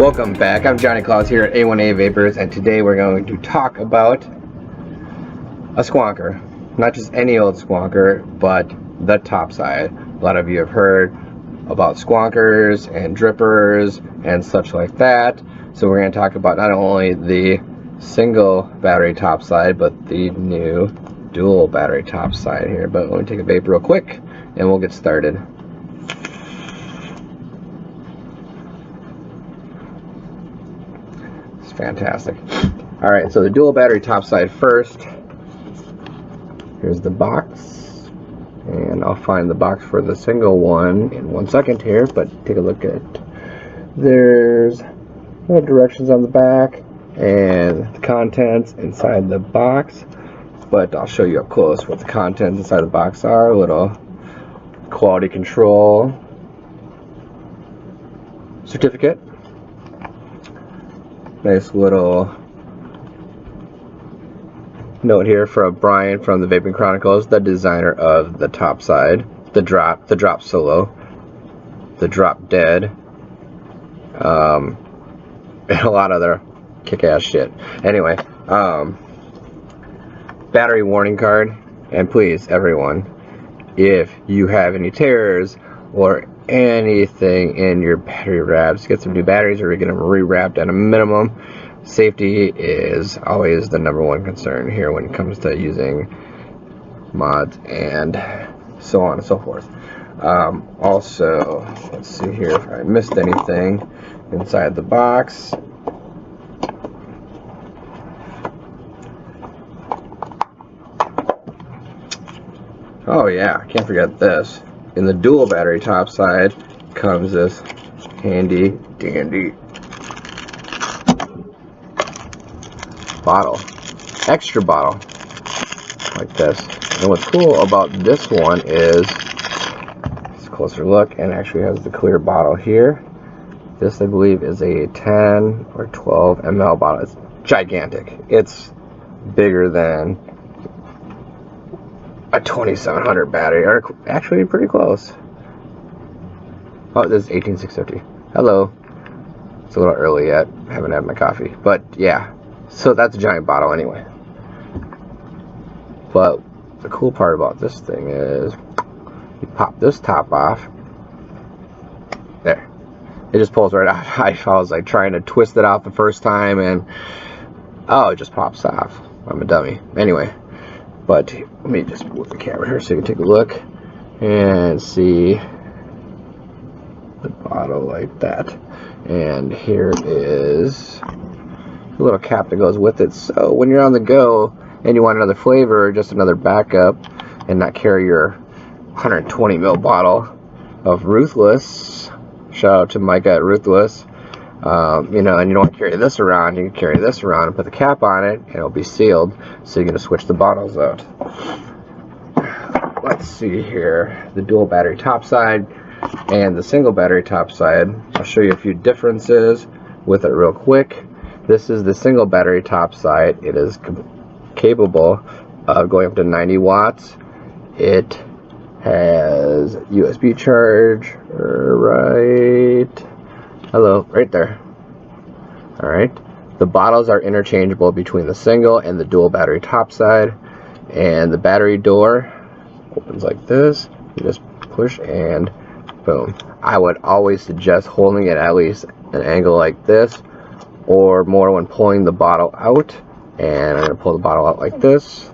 Welcome back. I'm Johnny Claus here at A1A Vapors, and today we're going to talk about a squonker. Not just any old squonker, but the Topside. A lot of you have heard about squonkers and drippers and such like that. So we're going to talk about not only the single battery Topside, but the new dual battery Topside here. But let me take a vape real quick and we'll get started. Fantastic. Alright, so the dual battery Topside first. Here's the box, and I'll find the box for the single one in 1 second here, but take a look at there's no directions on the back and the contents inside the box, but I'll show you up close what the contents inside the box are. A little quality control certificate. Nice little note here from Brian from the Vaping Chronicles, the designer of the Topside, the drop solo, the drop dead, and a lot of other kick-ass shit. Anyway, battery warning card, and please everyone, if you have any tears or anything in your battery wraps, get some new batteries or get them rewrapped at a minimum. Safety is always the #1 concern here when it comes to using mods and so on and so forth. Also, let's see here if I missed anything inside the box. Oh yeah, can't forget this. In the dual battery Topside comes this handy dandy bottle, extra bottle like this. And what's cool about this one is it's a closer look and actually has the clear bottle here. This I believe is a 10 or 12 ml bottle. It's gigantic. It's bigger than a 2700 battery, or actually pretty close. Oh, this is 18650. Hello. It's a little early yet. I haven't had my coffee, but yeah. So that's a giant bottle anyway. But the cool part about this thing is you pop this top off. There. It just pulls right out. I was like trying to twist it out the first time and oh, it just pops off. I'm a dummy. Anyway. But let me just move the camera here so you can take a look and see the bottle like that. And here is a little cap that goes with it. So when you're on the go and you want another flavor or just another backup and not carry your 120 ml bottle of Ruthless, shout out to Micah at Ruthless, you know, and you don't want to carry this around, you can carry this around and put the cap on it and it'll be sealed, so you're going to switch the bottles out. Let's see here, the dual battery Topside and the single battery Topside. I'll show you a few differences with it real quick. This is the single battery Topside. It is capable of going up to 90 watts. It has USB charge right there. Alright, the bottles are interchangeable between the single and the dual battery Topside, and the battery door opens like this. You just push and boom. I would always suggest holding it at least an angle like this or more when pulling the bottle out. And I'm going to pull the bottle out like this,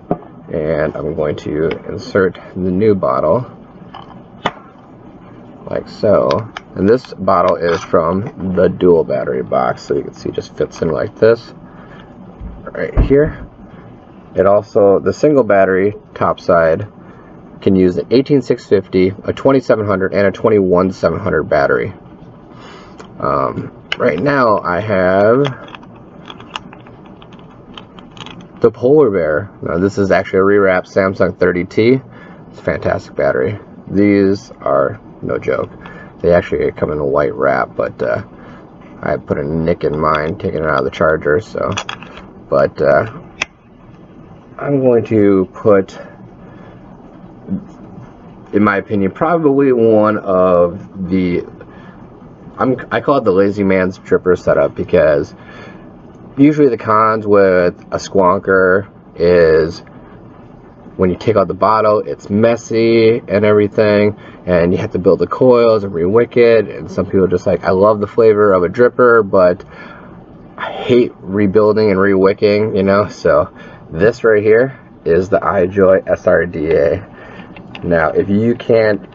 and I'm going to insert the new bottle like so. And this bottle is from the dual battery box, so you can see it just fits in like this right here. It also, the single battery Topside can use an 18650, a 2700, and a 21700 battery. Right now I have the Polar Bear. Now this is actually a rewrapped Samsung 30T. It's a fantastic battery. These are no joke. They actually come in a white wrap, but I put a nick in mine, taking it out of the charger. So, but I'm going to put, in my opinion, probably one of the I call it the lazy man's dripper setup, because usually the cons with a squonker is when you take out the bottle, it's messy and everything, and you have to build the coils and re-wick it. And some people are just like, I love the flavor of a dripper, but I hate rebuilding and re-wicking, you know. So this right here is the iJoy SRDA. Now, if you can't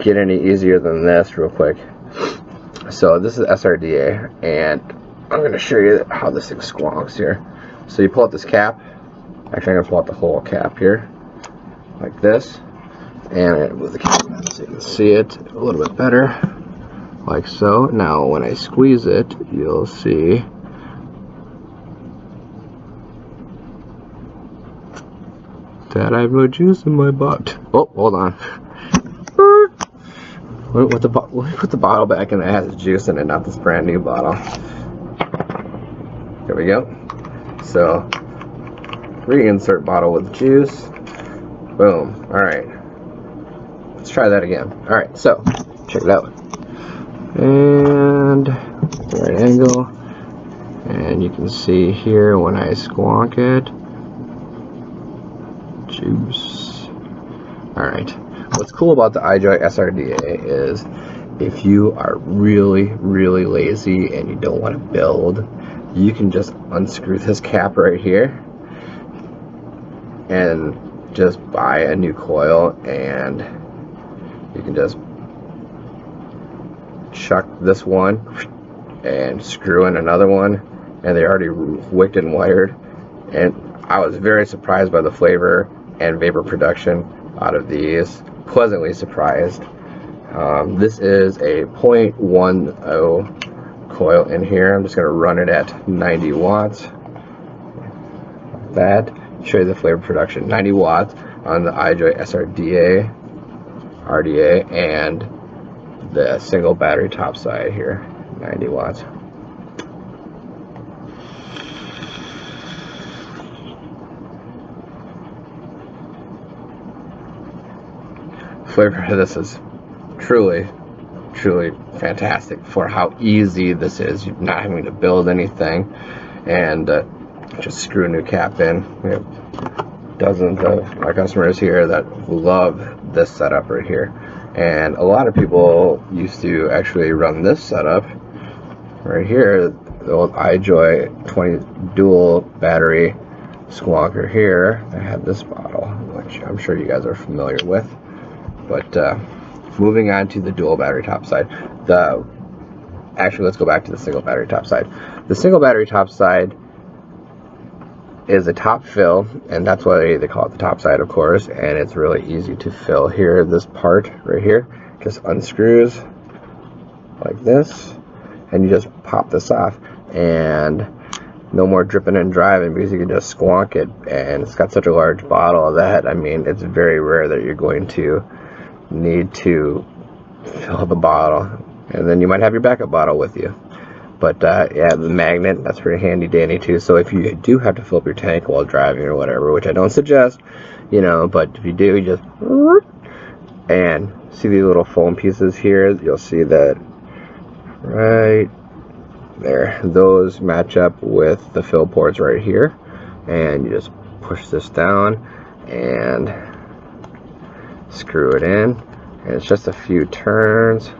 get any easier than this, real quick. So this is SRDA, and I'm going to show you how this thing squonks here. So you pull out this cap. Actually, I'm going to pull out the whole cap here, like this, and move the cap so you can see it a little bit better, like so. Now, when I squeeze it, you'll see that I have no juice in my butt. Oh, hold on. We put the bottle back and it has juice in it, not this brand new bottle. There we go. So, reinsert bottle with juice. Boom. Alright. Let's try that again. Alright, so, check it out. And, the right angle. And you can see here when I squonk it, juice. Alright. What's cool about the iJoy SRDA is if you are really, really lazy and you don't want to build, you can just unscrew this cap right here and just buy a new coil, and you can just chuck this one and screw in another one, and they're already wicked and wired. And I was very surprised by the flavor and vapor production out of these. Pleasantly surprised. This is a 0.10 coil in here. I'm just going to run it at 90 watts. Like that. Show you the flavor production. 90 watts on the iJoy SRDA, RDA, and the single battery Topside here. 90 watts. Flavor of this is truly fantastic for how easy this is. You're not having to build anything, and just screw a new cap in. We have dozens of our customers here that love this setup right here, and a lot of people used to actually run this setup right here, the old iJoy 20 dual battery squonker here. I have this bottle, which I'm sure you guys are familiar with. But moving on to the dual battery Topside. Actually, let's go back to the single battery Topside. The single battery Topside is a top fill, and that's why they call it the Topside, of course. And it's really easy to fill here. This part right here just unscrews like this, and you just pop this off, and no more dripping and driving, because you can just squonk it. And it's got such a large bottle that, I mean, it's very rare that you're going to need to fill the bottle, and then you might have your backup bottle with you. But yeah, the magnet, that's pretty handy dandy too. So if you do have to fill up your tank while driving or whatever, which I don't suggest, you know, but if you do, you just, and see these little foam pieces here, you'll see that right there, those match up with the fill ports right here, and you just push this down and screw it in, and it's just a few turns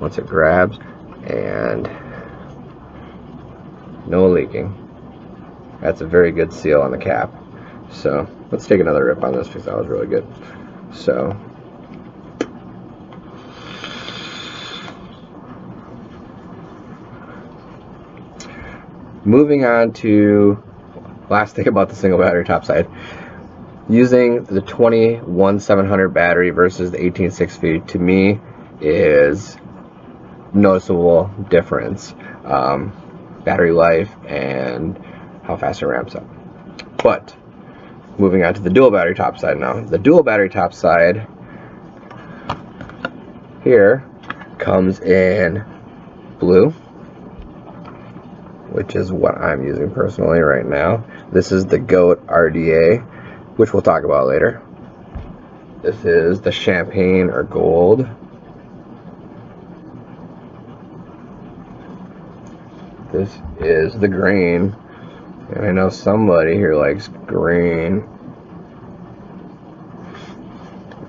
once it grabs, and no leaking. That's a very good seal on the cap. So let's take another rip on this, because that was really good. So moving on to last thing about the single battery Topside. Using the 21-700 battery versus the 18-650, to me, is noticeable difference. Battery life and how fast it ramps up. But moving on to the dual battery Topside now. The dual battery Topside here comes in blue, which is what I'm using personally right now. This is the GOAT RDA, which we'll talk about later. This is the champagne or gold. This is the green, and I know somebody here likes green.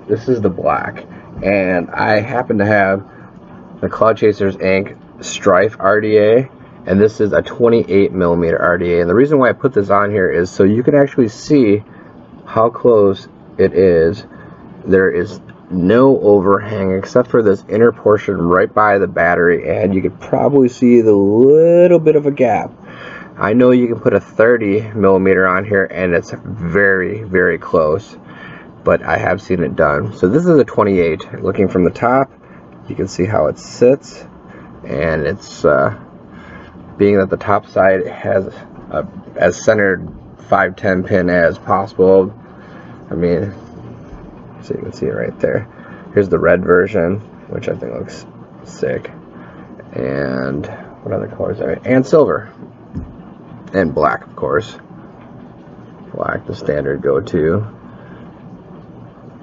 This is the black, and I happen to have the Cloud Chasers Inc. Strife RDA, and this is a 28 millimeter RDA. And the reason why I put this on here is so you can actually see how close it is. There is no overhang except for this inner portion right by the battery, and you could probably see the little bit of a gap. I know you can put a 30 millimeter on here and it's very, very close, but I have seen it done. So this is a 28. Looking from the top, you can see how it sits, and it's being that the top side has a as centered 510 pin as possible. I mean, so you can see it right there. Here's the red version, which I think looks sick. And what other colors are there? And silver. And black, of course. Black, the standard go-to.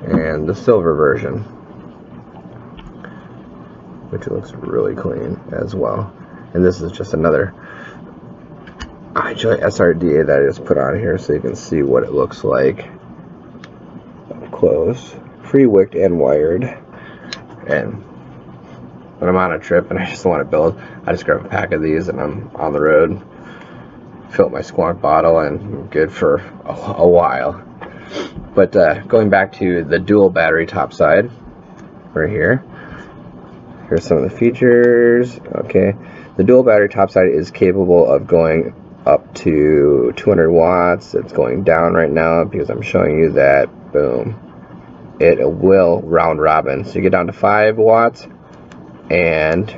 And the silver version, which looks really clean as well. And this is just another SRDA that I just put on here so you can see what it looks like up close. Pre-wicked and wired. And when I'm on a trip and I just want to build, I just grab a pack of these and I'm on the road, fill up my squonk bottle, and I'm good for a while. But going back to the dual battery topside right here, here's some of the features. Okay, the dual battery topside is capable of going up to 200 watts. It's going down right now because I'm showing you that, boom, it will round robin. So you get down to 5 watts and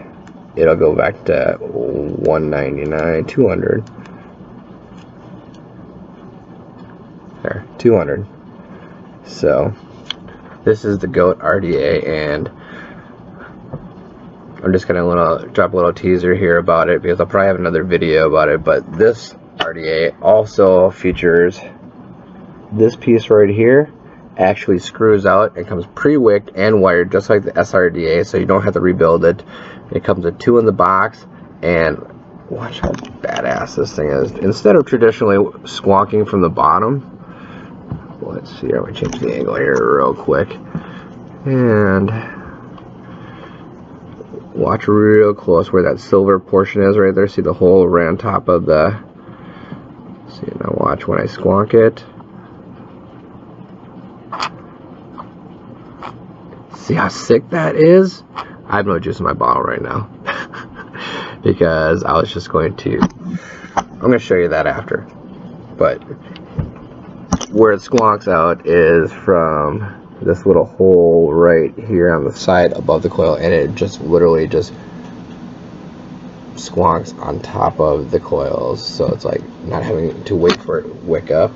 it'll go back to 199, 200. There, 200. So this is the GOAT RDA, and I'm just gonna drop a little teaser here about it because I'll probably have another video about it. But this RDA also features this piece right here. Actually screws out and comes pre-wicked and wired just like the SRDA, so you don't have to rebuild it. It comes with 2 in the box, and watch how badass this thing is. Instead of traditionally squonking from the bottom, let's see here, I'm gonna change the angle here real quick, and watch real close where that silver portion is right there. See the hole right on top of the, see, now watch when I squonk it. See how sick that is? I have no juice in my bottle right now because I was just going to, I'm going to show you that after. But where it squonks out is from this little hole right here on the side above the coil, and it just literally just squonks on top of the coils, so it's like not having to wait for it to wick up.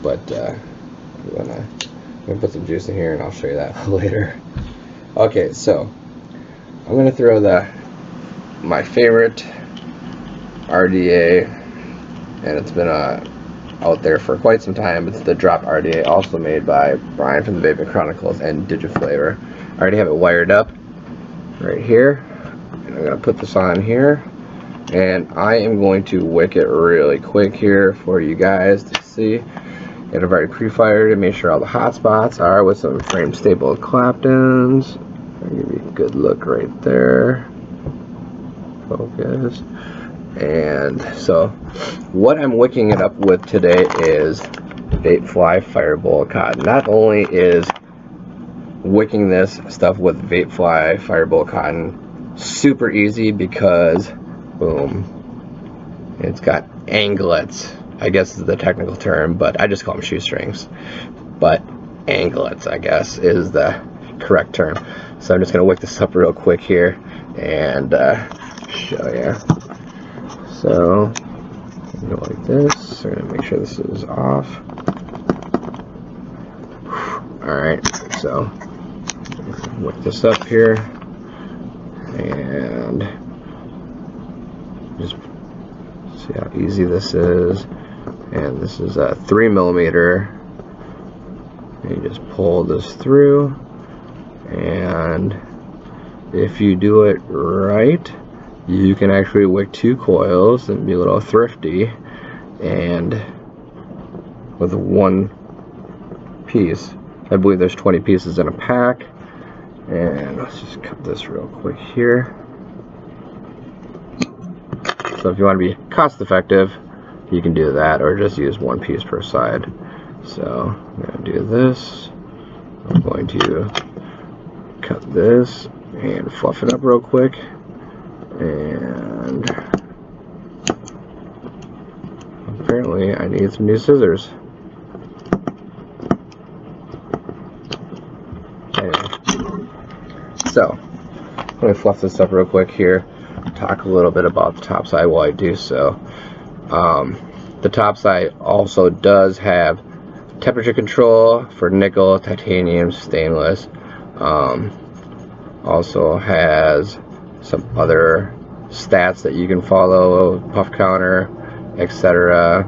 But I'm gonna put some juice in here and I'll show you that later. Okay, so I'm gonna throw my favorite RDA, and it's been out there for quite some time. It's the Drop RDA, also made by Brian from the Vaping Chronicles and Digiflavor. I already have it wired up right here, and I'm gonna put this on here, and I am going to wick it really quick here for you guys to see. And I've already pre-fired and made sure all the hot spots are with some frame stable Claptons. I'll give you a good look right there. Focus. And so what I'm wicking it up with today is Vapefly Fireball Cotton. Not only is wicking this stuff with Vapefly Fireball Cotton super easy because, boom, it's got anglets. I guess is the technical term, but I just call them shoestrings. But anglets, I guess, is the correct term. So I'm just going to wick this up real quick here and show you. So, go like this. I'm going to make sure this is off. Alright, so wick this up here and just see how easy this is. And this is a 3 millimeter. And you just pull this through, and if you do it right, you can actually wick 2 coils and be a little thrifty, and with 1 piece. I believe there's 20 pieces in a pack. And let's just cut this real quick here. So if you want to be cost effective, you can do that, or just use 1 piece per side. So I'm going to do this. I'm going to cut this and fluff it up real quick. And apparently I need some new scissors. Anyway. So let me fluff this up real quick here. Talk a little bit about the Topside while I do so. The Topside also does have temperature control for nickel, titanium, stainless. Also has some other stats that you can follow, puff counter, etc.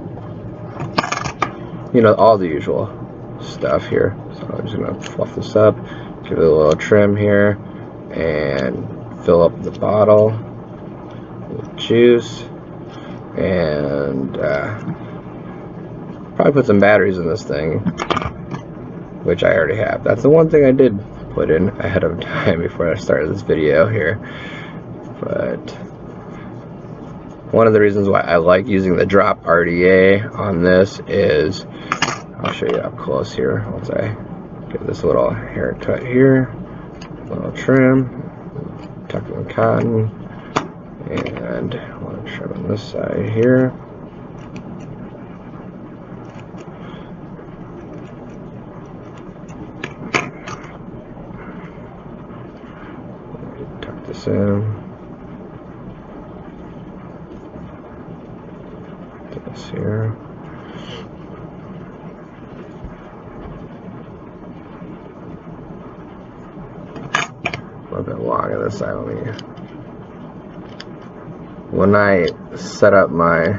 You know, all the usual stuff here. So I'm just gonna fluff this up, give it a little trim here, and fill up the bottle with juice, and probably put some batteries in this thing, which I already have. That's the one thing I did put in ahead of time before I started this video here. But one of the reasons why I like using the drop RDA on this is, I'll show you up close here once I give this a little haircut here, a little trim, tuck in cotton, and a little trim on this side here. Tuck this in. This here. A little bit long on this side on me. When I set up my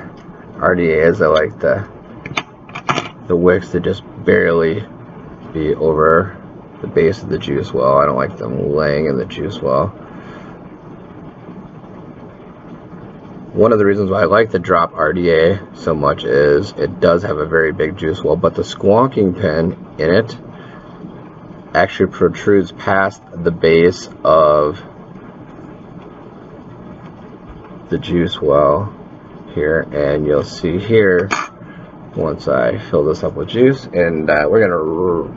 RDAs, I like the wicks to just barely be over the base of the juice well. I don't like them laying in the juice well. One of the reasons why I like the drop RDA so much is it does have a very big juice well, but the squonking pin in it actually protrudes past the base of the juice well here, and you'll see here once I fill this up with juice, and we're gonna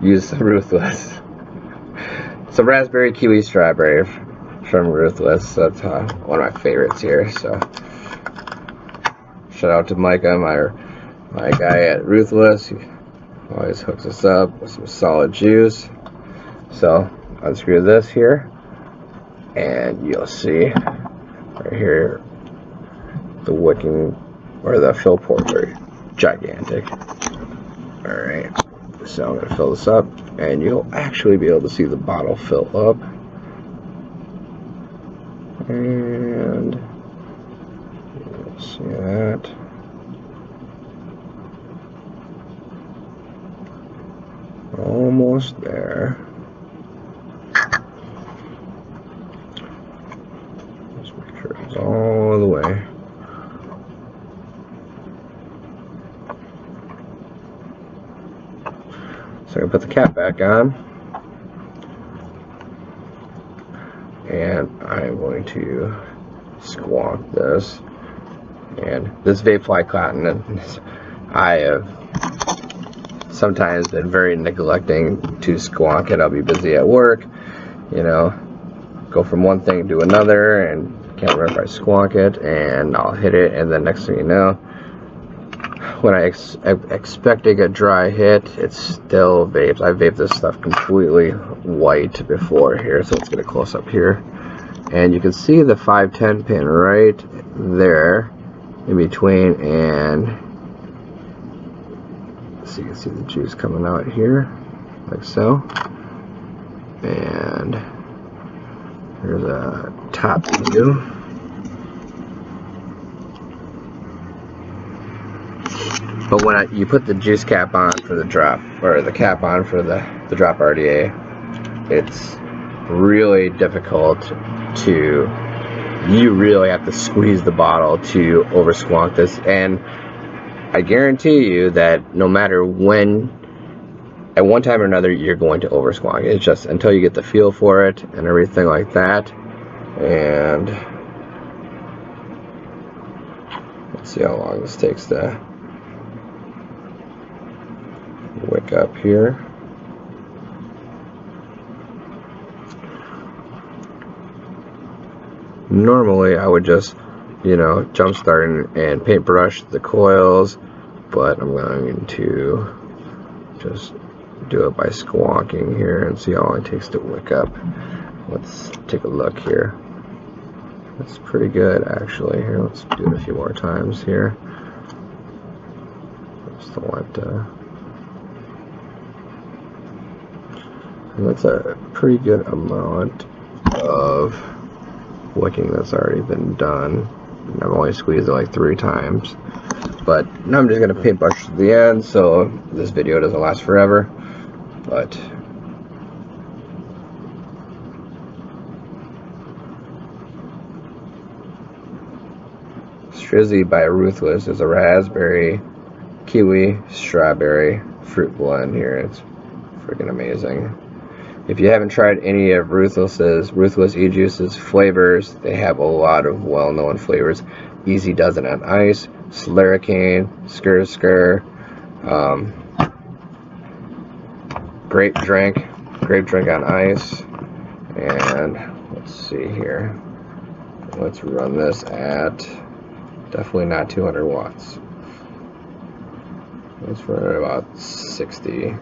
use some Ruthless, some raspberry, kiwi, strawberry from Ruthless. That's one of my favorites here. So shout out to Micah, my guy at Ruthless. He always hooks us up with some solid juice. So unscrew this here, and you'll see right here the wicking, or the fill ports are gigantic. Alright, so I'm going to fill this up, and you'll actually be able to see the bottle fill up. And you'll see that. Almost there. Just make sure it's all the way. So I'm going to put the cap back on, and I'm going to squonk this. And this vape fly cotton, I have sometimes been very neglecting to squonk it. I'll be busy at work, you know, go from one thing to another, and can't remember if I squonk it, and I'll hit it, and then next thing you know, when I expecting a dry hit, it's still vapes. I vaped this stuff completely white before here, so let's get a close up here. And you can see the 510 pin right there in between, and so you can see the juice coming out here, like so. And here's a top view. But when you put the juice cap on for the drop, or the cap on for the drop RDA, it's really difficult to, you really have to squeeze the bottle to over squonk this, and I guarantee you that no matter when, at one time or another, you're going to over squonk. It's just until you get the feel for it and everything like that. And let's see how long this takes to wick up here. Normally I would just, you know, jump start and paintbrush the coils, but I'm going to just do it by squonking here and see how long it takes to wick up. Let's take a look here. That's pretty good actually. Here, let's do it a few more times here. Just don't want to. And that's a pretty good amount of wicking that's already been done. I've only squeezed it like 3 times, but now I'm just going to paintbrush to the end so this video doesn't last forever. But Strizzy by Ruthless is a raspberry, kiwi, strawberry fruit blend here. It's freaking amazing. If you haven't tried any of Ruthless e-juice's flavors, they have a lot of well-known flavors. Easy Does It on Ice, Slurricane, Skr Skr, Grape Drink on Ice, and let's see here. Let's run this at definitely not 200 watts. Let's run at about 60.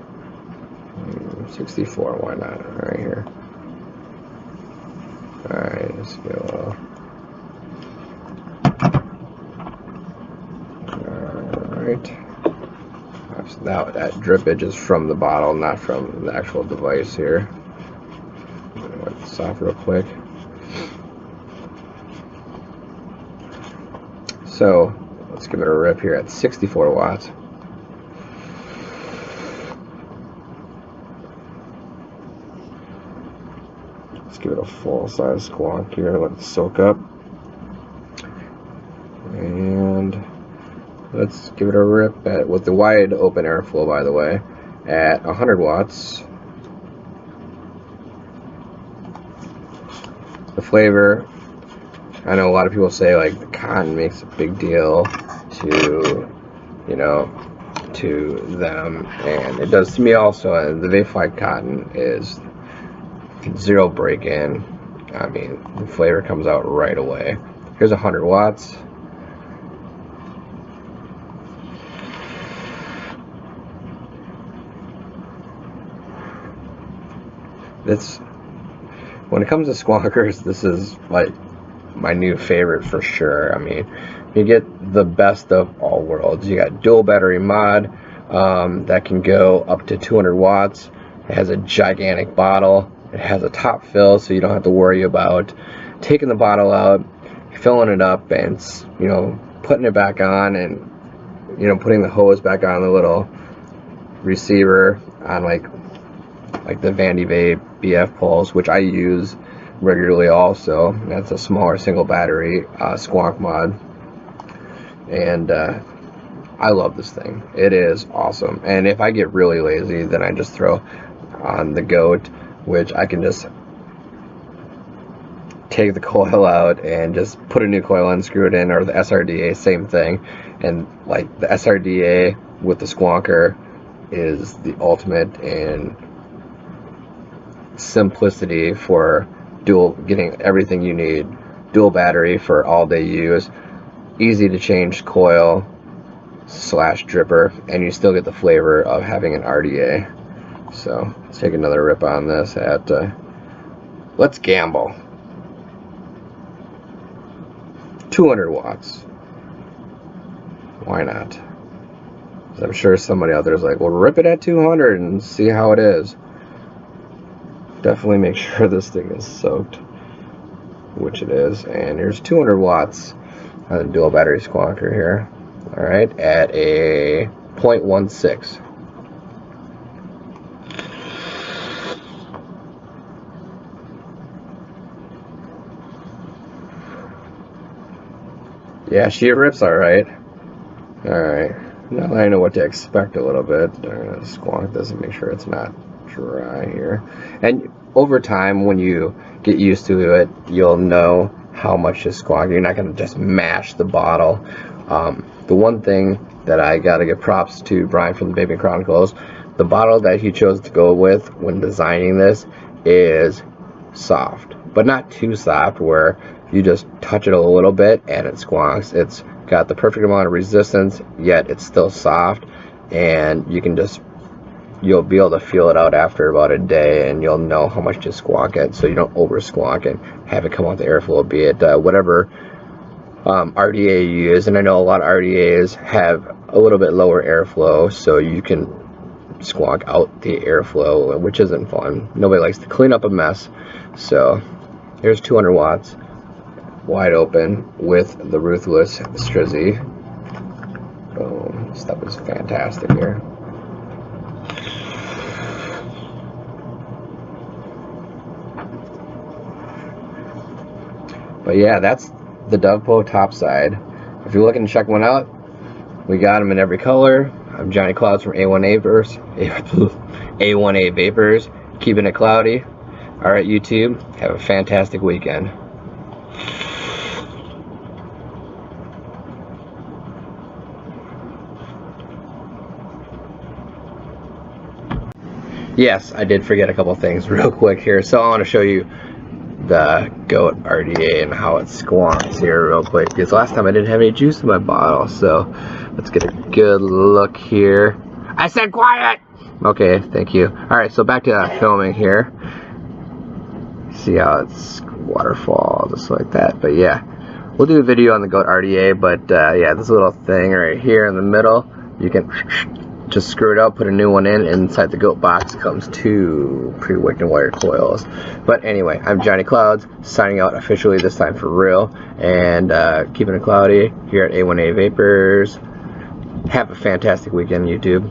64, why not? Right here. Alright, let's go. Alright. Now that drippage is from the bottle, not from the actual device here. I'm gonna wipe this off real quick. So, let's give it a rip here at 64 watts. Give it a full size squonk here, let it soak up, and let's give it a rip at, with the wide open airflow by the way, at 100 watts. The flavor, I know a lot of people say like the cotton makes a big deal to, you know, to them, and it does to me also, and the vape cotton is zero break-in. I mean, the flavor comes out right away. Here's 100 watts. This, when it comes to squonkers, this is like my new favorite for sure. I mean, you get the best of all worlds. You got dual battery mod that can go up to 200 watts. It has a gigantic bottle. It has a top fill, so you don't have to worry about taking the bottle out, filling it up, and, you know, putting it back on, and, you know, putting the hose back on the little receiver on like the Vandy Vape BF poles, which I use regularly also. That's a smaller single battery squonk mod, and I love this thing. It is awesome. And if I get really lazy, then I just throw on the goat, which I can just take the coil out and just put a new coil in, screw it in, or the SRDA, same thing. And like the SRDA with the squonker is the ultimate in simplicity for getting everything you need. Dual battery for all day use, easy to change coil / dripper, and you still get the flavor of having an RDA. So let's take another rip on this at, let's gamble, 200 watts. Why not? 'Cause I'm sure somebody out there is like, well, rip it at 200 and see how it is. Definitely make sure this thing is soaked, which it is. And here's 200 watts on the dual battery squonker here. Alright, at a 0.16. Yeah, she rips alright. Alright, now I know what to expect a little bit. I'm going to squonk this and make sure it's not dry here. And over time, when you get used to it, you'll know how much to squonk. You're not going to just mash the bottle. The one thing that I got to give props to Brian from the Vaping Chronicles, the bottle that he chose to go with when designing this is soft, but not too soft where you just touch it a little bit and it squonks. It's got the perfect amount of resistance, yet it's still soft, and you'll be able to feel it out after about a day, and you'll know how much to squonk it, so you don't over squonk and have it come out the airflow, be it whatever RDA you use. And I know a lot of RDAs have a little bit lower airflow, so you can squonk out the airflow, which isn't fun. Nobody likes to clean up a mess. So here's 200 watts wide open with the Ruthless Strizzy. Boom, stuff is fantastic here. But yeah, that's the Dovpo Topside. If you're looking to check one out, we got them in every color. I'm Johnny Clouds from A1A Vapors, keeping it cloudy. Alright YouTube, have a fantastic weekend. Yes, I did forget a couple things real quick here, so I want to show you the Goat RDA and how it squonks here real quick, because last time I didn't have any juice in my bottle. So let's get a good look here. I said quiet! Okay, thank you. Alright, so back to filming here. See how it's waterfall, just like that. But yeah, we'll do a video on the Goat RDA, but yeah, this little thing right here in the middle, you can just screw it out, put a new one in. Inside the Goat box comes 2 pre-wicked and wired coils. But anyway, I'm Johnny Clouds, signing out officially this time for real, and keeping it cloudy here at A1A Vapors. Have a fantastic weekend, YouTube.